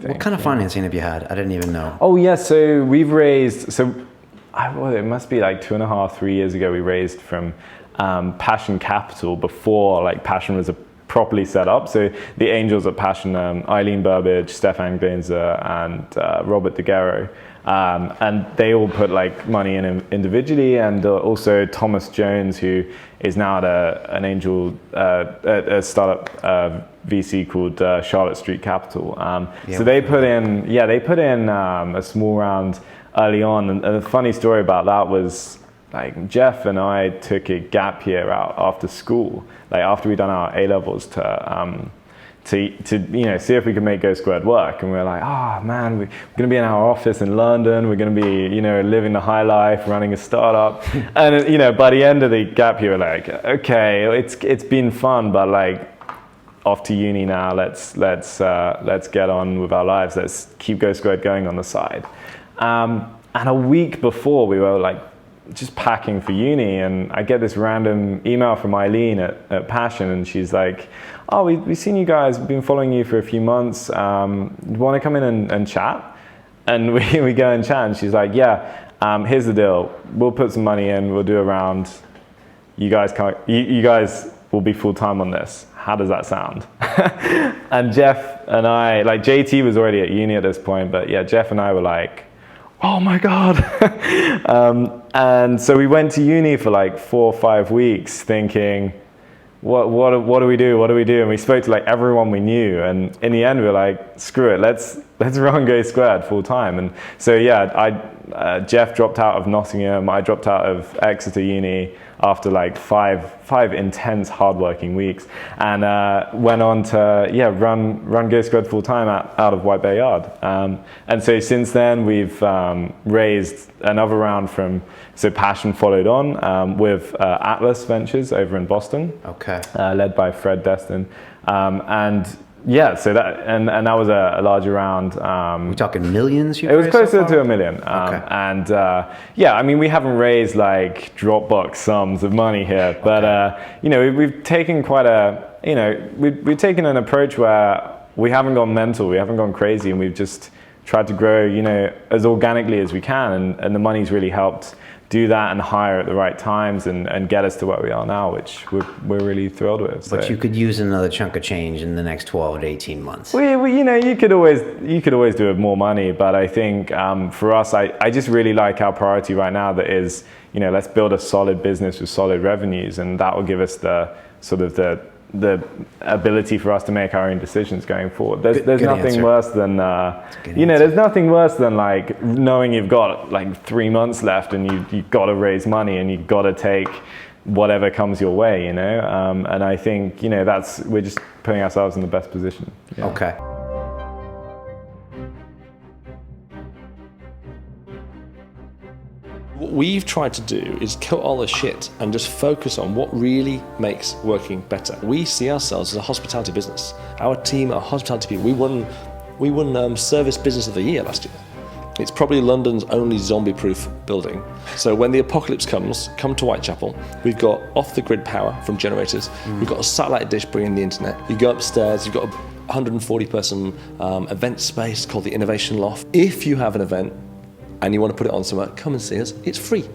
What kind of financing have you had? I didn't even know. Oh yeah, so we've raised, well, it must be like 2.5, 3 years ago, we raised from Passion Capital before like Passion was properly set up. So the angels at Passion, Eileen Burbage, Stefan Glanzer, and Robert DeGuerro, and they all put like money in individually, and also Thomas Jones, who is now at an angel, a startup VC called Charlotte Street Capital. So they put in, a small round early on, and the funny story about that was, like, Jeff and I took a gap year out after school, like after we'd done our A-levels to see if we could make GoSquared work. And we were like, man, we're going to be in our office in London. We're going to be, living the high life, running a startup. And, by the end of the gap year, we're like, okay, it's been fun, but like, off to uni now. Let's get on with our lives. Let's keep GoSquared going on the side. And a week before, we were like just packing for uni, and I get this random email from Eileen at Passion, and she's like, we've seen you guys, we've been following you for a few months. You want to come in and chat? And we go and chat, and she's like, here's the deal. We'll put some money in, we'll do a round. You guys will be full-time on this. How does that sound? And Jeff and I, like JT was already at uni at this point, but yeah, Jeff and I were like, oh my God. And so we went to uni for like 4 or 5 weeks thinking, what do we do? What do we do? And we spoke to like everyone we knew. And in the end, we were like, screw it, let's run GoSquared full time. And so yeah, Jeff dropped out of Nottingham. I dropped out of Exeter Uni after like five intense, hardworking weeks, and went on to run GoSquared full time out of White Bear Yard. And so since then, we've raised another round from. So Passion followed on with Atlas Ventures over in Boston. Okay. Led by Fred Destin, and. Yeah, so that and that was a larger round. We're talking millions. It was closer to $1 million. Okay. And I mean, we haven't raised like Dropbox sums of money here, but we've taken we've taken an approach where we haven't gone mental, we haven't gone crazy, and we've just tried to grow, as organically as we can, and the money's really helped do that and hire at the right times and get us to where we are now, which we're really thrilled with. But you could use another chunk of change in the next 12 to 18 months. You could always do with more money, but I think for us, I just really like our priority right now. That is, let's build a solid business with solid revenues, and that will give us the sort of the ability for us to make our own decisions going forward. There's nothing worse than there's nothing worse than like knowing you've got like 3 months left and you've got to raise money and you've got to take whatever comes your way, and I think we're just putting ourselves in the best position. Yeah. Okay. What we've tried to do is cut all the shit and just focus on what really makes working better. We see ourselves as a hospitality business. Our team are hospitality people. We won Service Business of the Year last year. It's probably London's only zombie-proof building. So when the apocalypse comes, come to Whitechapel. We've got off-the-grid power from generators. We've got a satellite dish bringing the internet. You go upstairs, you've got a 140-person event space called the Innovation Loft. If you have an event, and you want to put it on somewhere, come and see us. It's free.